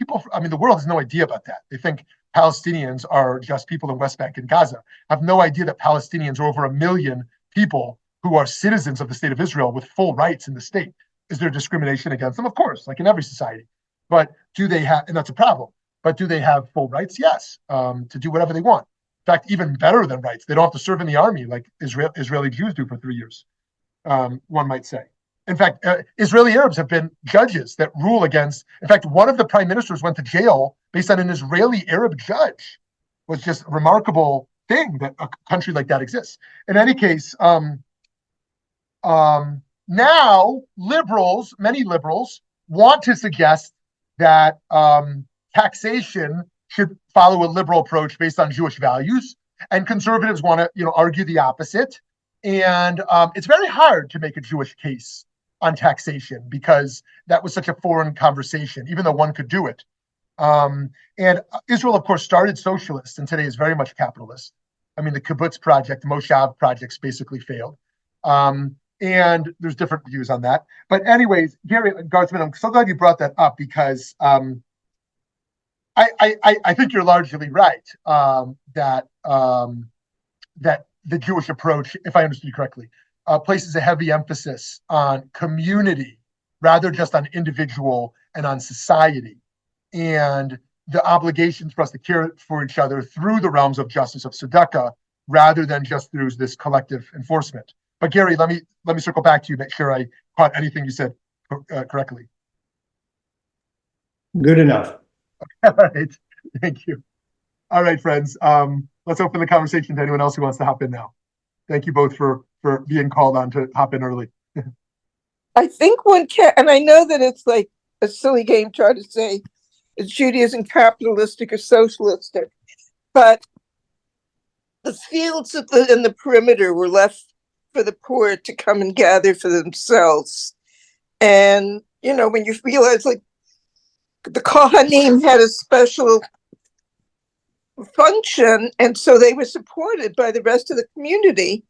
The world has no idea about that. They think Palestinians are just people in West Bank and Gaza, have no idea that Palestinians are over 1 million people who are citizens of the state of Israel with full rights in the state. Is there discrimination against them? Of course, like in every society. But do they have, and that's a problem, but do they have full rights? Yes, to do whatever they want. In fact, even better than rights. They don't have to serve in the army like Israeli Jews do for 3 years, one might say. In fact, Israeli Arabs have been judges that rule against, in fact, one of the prime ministers went to jail based on an Israeli Arab judge. It was just a remarkable thing that a country like that exists. In any case, now many liberals want to suggest that taxation should follow a liberal approach based on Jewish values, and conservatives want to, argue the opposite. And it's very hard to make a Jewish case on taxation because that was such a foreign conversation, even though one could do it. And Israel, of course, started socialist and today is very much capitalist. I mean, the kibbutz project, the Moshav projects basically failed. And there's different views on that. But anyways, Gary Gartzman, I'm so glad you brought that up because I think you're largely right that the Jewish approach, if I understood you correctly, places a heavy emphasis on community rather just on individual and on society, and the obligations for us to care for each other through the realms of justice of tzedakah rather than just through this collective enforcement. But Gary, let me circle back to you, make sure I caught anything you said correctly. Good enough. All right, thank you. All right, friends, let's open the conversation to anyone else who wants to hop in now. Thank you both for being called on to hop in early. I think one can, and I know that it's like a silly game trying to say is Judaism capitalistic or socialistic, but the fields in the perimeter were left for the poor to come and gather for themselves. And when you realize like the Kohanim had a special function, and so they were supported by the rest of the community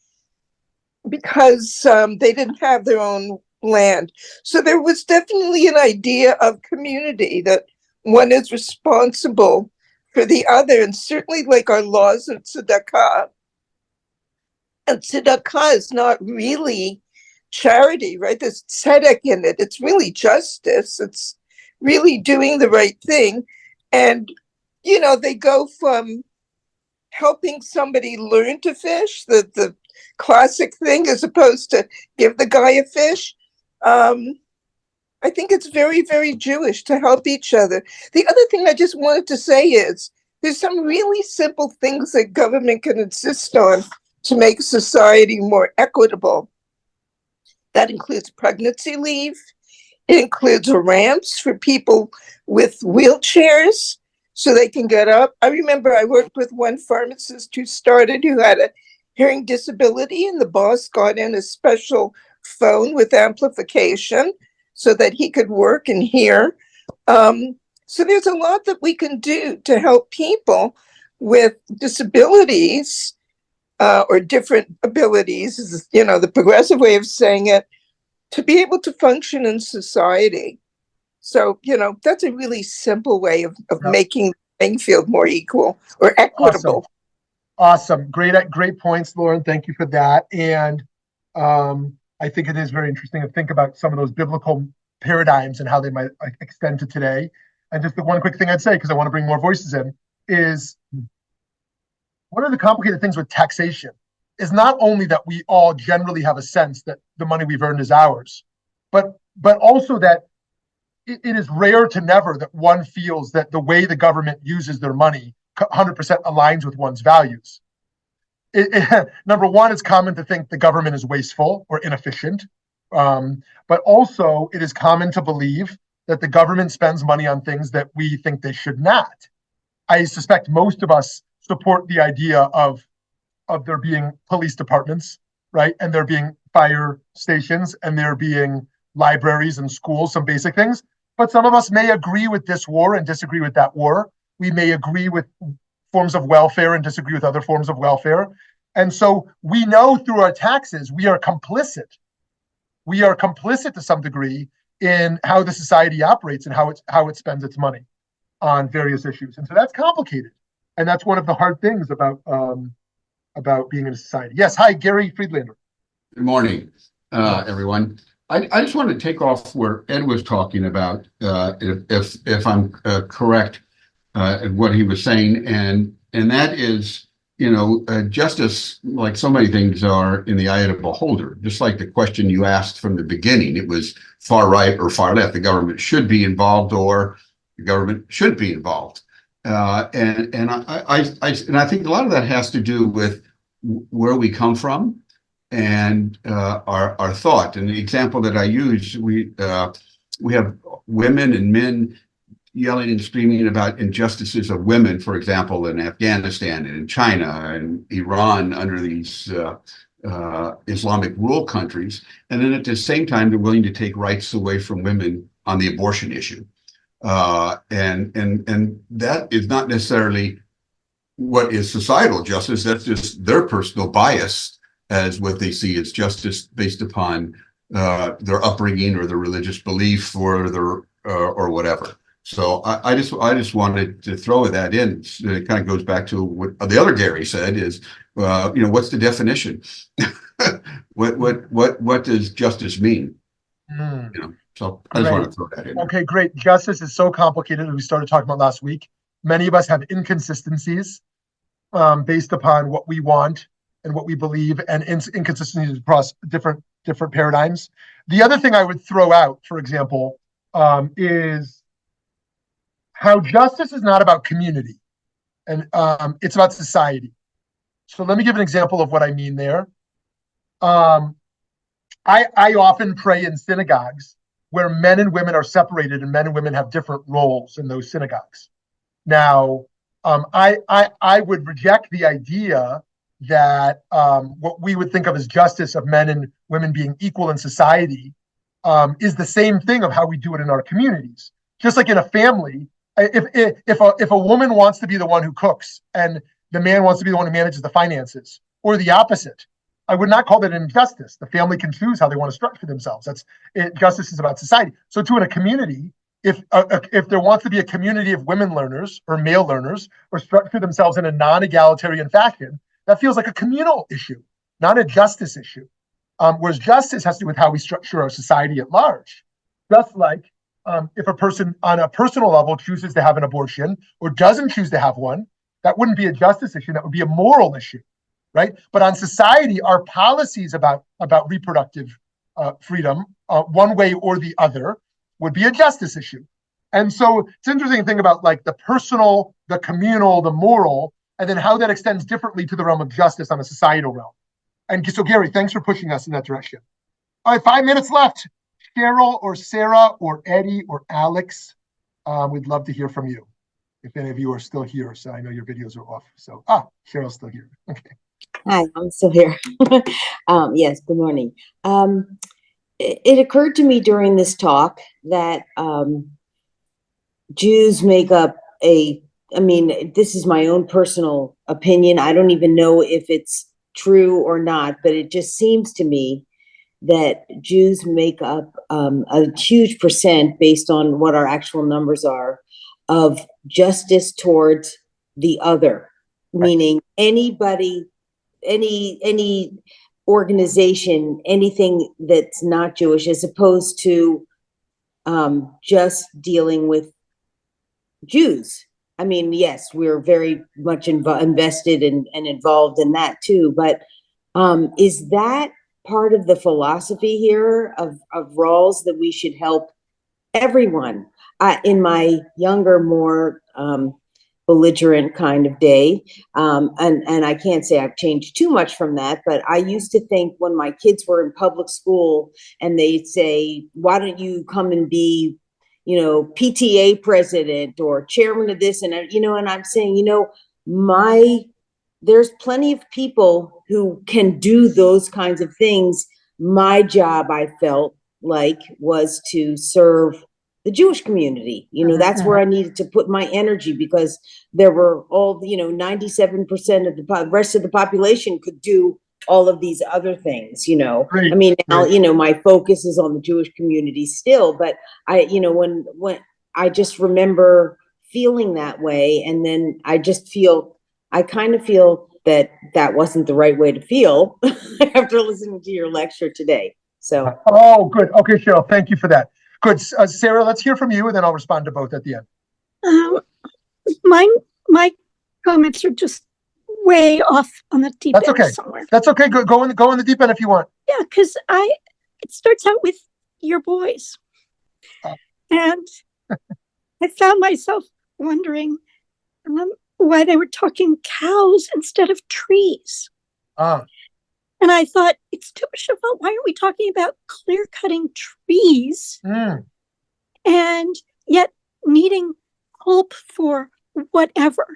because they didn't have their own land. So there was definitely an idea of community, that one is responsible for the other, and certainly like our laws of tzedakah. And tzedakah is not really charity, right? There's tzedek in it. It's really justice. It's really doing the right thing. And, they go from helping somebody learn to fish, the classic thing, as opposed to give the guy a fish. I think it's very, very Jewish to help each other. The other thing I just wanted to say is there's some really simple things that government can insist on to make society more equitable. That includes pregnancy leave. It includes ramps for people with wheelchairs so they can get up. I remember I worked with one pharmacist who had a hearing disability, and the boss got in a special phone with amplification so that he could work and hear. So there's a lot that we can do to help people with disabilities or different abilities, is, the progressive way of saying it, to be able to function in society. So, that's a really simple way of making the playing field more equal or equitable. Awesome. Great points, Lauren. Thank you for that. And I think it is very interesting to think about some of those biblical paradigms and how they might extend to today. And just the one quick thing I'd say, because I want to bring more voices in, is one of the complicated things with taxation is not only that we all generally have a sense that the money we've earned is ours, but also that it is rare to never that one feels that the way the government uses their money 100% aligns with one's values. Number one, it's common to think the government is wasteful or inefficient, but also it is common to believe that the government spends money on things that we think they should not. I suspect most of us support the idea of there being police departments, right? And there being fire stations, and there being libraries and schools, some basic things. But some of us may agree with this war and disagree with that war. We may agree with forms of welfare and disagree with other forms of welfare. And so we know through our taxes, we are complicit. We are complicit to some degree in how the society operates and how it spends its money on various issues. And so that's complicated. And that's one of the hard things about being in a society. Yes. Hi, Gary Friedlander. Good morning, everyone. I just wanted to take off where Ed was talking about, if I'm correct in what he was saying, and that is, justice, like so many things, are in the eye of the beholder. Just like the question you asked from the beginning, it was far right or far left. The government should be involved, or the government shouldn't be involved. And I think a lot of that has to do with where we come from and our thought. And the example that I use, we have women and men yelling and screaming about injustices of women, for example, in Afghanistan and in China and Iran, under these Islamic rule countries. And then at the same time, they're willing to take rights away from women on the abortion issue. And that is not necessarily what is societal justice. That's just their personal bias as what they see as justice based upon their upbringing or their religious belief or their or whatever. So I just wanted to throw that in. It kind of goes back to what the other Gary said is, what's the definition? what does justice mean? So I just want to throw that in. Okay, great. Justice is so complicated, as we started talking about last week. Many of us have inconsistencies based upon what we want and what we believe, and inconsistencies across different paradigms. The other thing I would throw out, for example, is how justice is not about community, and it's about society. So let me give an example of what I mean there. I often pray in synagogues where men and women are separated, and men and women have different roles in those synagogues. Now, I would reject the idea that what we would think of as justice of men and women being equal in society is the same thing of how we do it in our communities. Just like in a family, if a woman wants to be the one who cooks and the man wants to be the one who manages the finances, or the opposite, I would not call that an injustice. The family can choose how they want to structure themselves. Justice is about society. So too in a community, if there wants to be a community of women learners or male learners, or structure themselves in a non-egalitarian fashion, that feels like a communal issue, not a justice issue. Whereas justice has to do with how we structure our society at large. Just like if a person on a personal level chooses to have an abortion or doesn't choose to have one, that wouldn't be a justice issue. That would be a moral issue, right? But on society, our policies about reproductive freedom, one way or the other, would be a justice issue. And so it's an interesting thing about like the personal, the communal, the moral, and then how that extends differently to the realm of justice on a societal realm. And so, Gary, thanks for pushing us in that direction. All right, 5 minutes left. Cheryl or Sarah or Eddie or Alex, we'd love to hear from you. If any of you are still here, so I know your videos are off. So, Cheryl's still here. Okay. Hi, I'm still here. Yes, good morning. It occurred to me during this talk that Jews make up this is my own personal opinion. I don't even know if it's true or not, but it just seems to me that Jews make up a huge percent, based on what our actual numbers are, of justice towards the other, meaning anybody, any organization, anything that's not Jewish, as opposed to just dealing with Jews. I mean, yes, we're very much invested and involved in that too, but is that part of the philosophy here of Rawls, that we should help everyone? In my younger, more belligerent kind of day, and I can't say I've changed too much from that, but I used to think when my kids were in public school and they'd say, why don't you come and be, PTA president or chairman of this, and and I'm saying, there's plenty of people who can do those kinds of things. My job, I felt like, was to serve the Jewish community. That's where I needed to put my energy, because there were all, 97% of the rest of the population could do all of these other things, Great. I mean, now, Great. my focus is on the Jewish community still, but I, when I just remember feeling that way. And then I kind of feel that that wasn't the right way to feel after listening to your lecture today. So. Oh, good. Okay, Cheryl, thank you for that. Good. Sarah, let's hear from you, and then I'll respond to both at the end. My comments are just way off on the deep That's end okay. somewhere. That's okay. Go in the deep end if you want. Yeah, because it starts out with your boys. And I found myself wondering why they were talking cows instead of trees. And I thought, it's too much about, why are we talking about clear cutting trees and yet needing hope for whatever?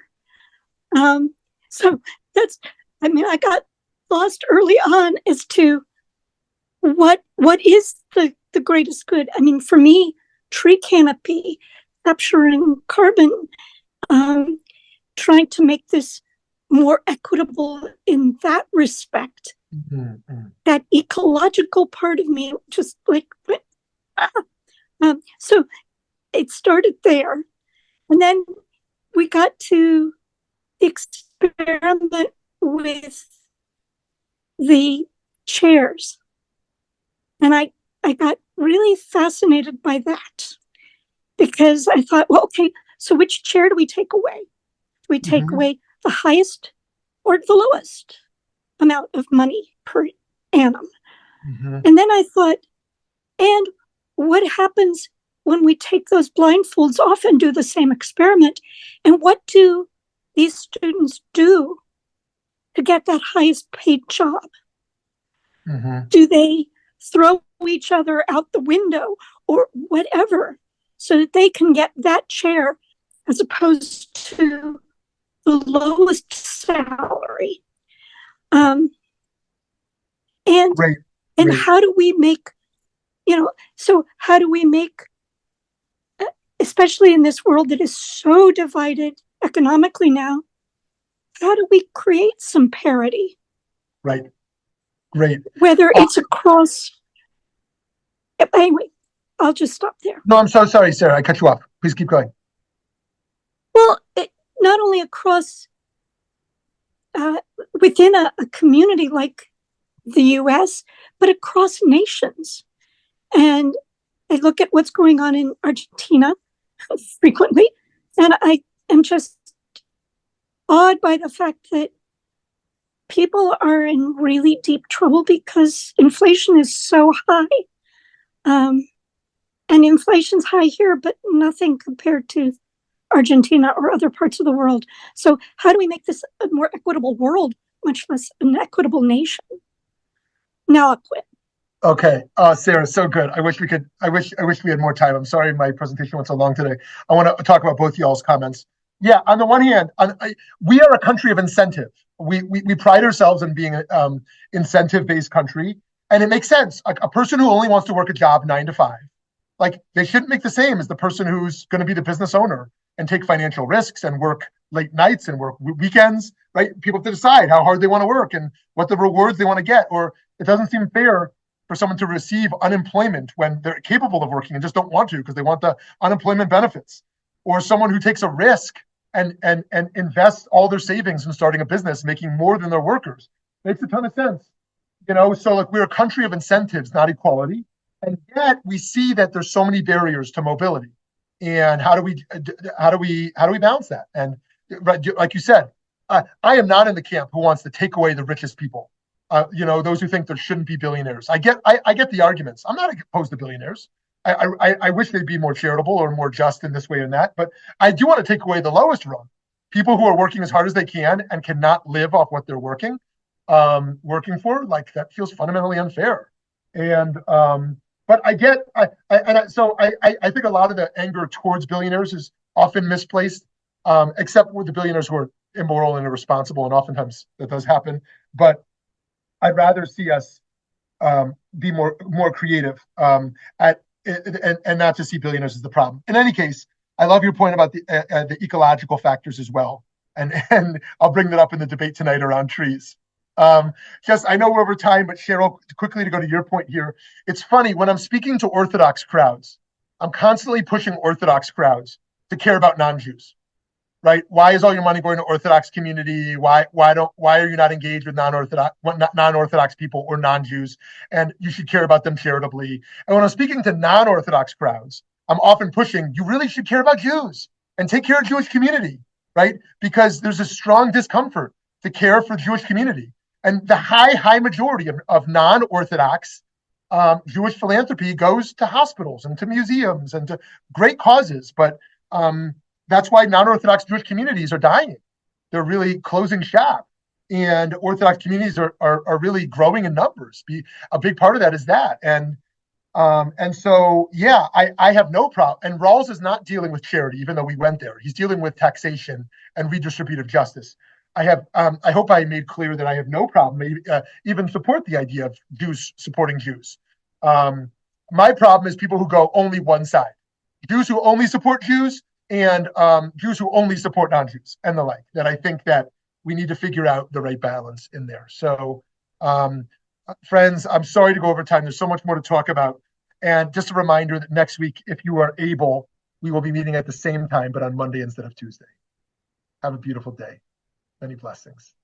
So I got lost early on as to what is the greatest good. I mean, for me, tree canopy, capturing carbon, trying to make this more equitable in that respect. That ecological part of me just like so it started there, and then we got to experiment with the chairs, and I got really fascinated by that, because I thought, well, okay, so which chair do we take away? Do we take away the highest or the lowest amount of money per annum? And then I thought, and what happens when we take those blindfolds off and do the same experiment? And what do these students do to get that highest paid job? Do they throw each other out the window or whatever so that they can get that chair as opposed to the lowest salary? And Great. how do we make, so how do we make, especially in this world that is so divided economically now, how do we create some parity? Right. Great. Whether it's across, anyway, I'll just stop there. No, I'm so sorry, Sarah. I cut you off. Please keep going. Well, not only across within a community like the US, but across nations. And I look at what's going on in Argentina frequently, and I am just awed by the fact that people are in really deep trouble because inflation is so high. And inflation's high here, but nothing compared to Argentina or other parts of the world. So how do we make this a more equitable world, much less an equitable nation? Now I'll quit. Okay, Sarah, so good. I wish we had more time. I'm sorry my presentation went so long today. I want to talk about both y'all's comments. Yeah, on the one hand, we are a country of incentive. We pride ourselves in being an incentive-based country, and it makes sense. A person who only wants to work a job 9 to 5, like they shouldn't make the same as the person who's going to be the business owner and take financial risks and work late nights and work weekends, right? People have to decide how hard they want to work and what the rewards they want to get. Or it doesn't seem fair for someone to receive unemployment when they're capable of working and just don't want to because they want the unemployment benefits. Or someone who takes a risk and invests all their savings in starting a business, making more than their workers. Makes a ton of sense. So like we're a country of incentives, not equality. And yet we see that there's so many barriers to mobility. And how do we balance that? And like you said, I am not in the camp who wants to take away the richest people. Those who think there shouldn't be billionaires. I get the arguments. I'm not opposed to billionaires. I wish they'd be more charitable or more just in this way and that. But I do want to take away the lowest rung. People who are working as hard as they can and cannot live off what they're working for. Like that feels fundamentally unfair. And but I think a lot of the anger towards billionaires is often misplaced, except with the billionaires who are immoral and irresponsible, and oftentimes that does happen. But I'd rather see us be more creative and not to see billionaires as the problem. In any case, I love your point about the ecological factors as well, and I'll bring that up in the debate tonight around trees. I know we're over time, but Cheryl, quickly to go to your point here, it's funny when I'm speaking to Orthodox crowds, I'm constantly pushing Orthodox crowds to care about non-Jews, right? Why is all your money going to Orthodox community? Why are you not engaged with non-Orthodox people or non-Jews? And you should care about them charitably. And when I'm speaking to non-Orthodox crowds, I'm often pushing, you really should care about Jews and take care of Jewish community, right? Because there's a strong discomfort to care for Jewish community. And the high majority of non-Orthodox Jewish philanthropy goes to hospitals and to museums and to great causes. But that's why non-Orthodox Jewish communities are dying. They're really closing shop. And Orthodox communities are really growing in numbers. A big part of that is that. And so, yeah, I have no problem. And Rawls is not dealing with charity, even though we went there. He's dealing with taxation and redistributive justice. I hope I made clear that I have no problem, even support the idea of Jews supporting Jews. My problem is people who go only one side, Jews who only support Jews and Jews who only support non-Jews and the like, that I think that we need to figure out the right balance in there. So, friends, I'm sorry to go over time. There's so much more to talk about. And just a reminder that next week, if you are able, we will be meeting at the same time, but on Monday instead of Tuesday. Have a beautiful day. Many blessings.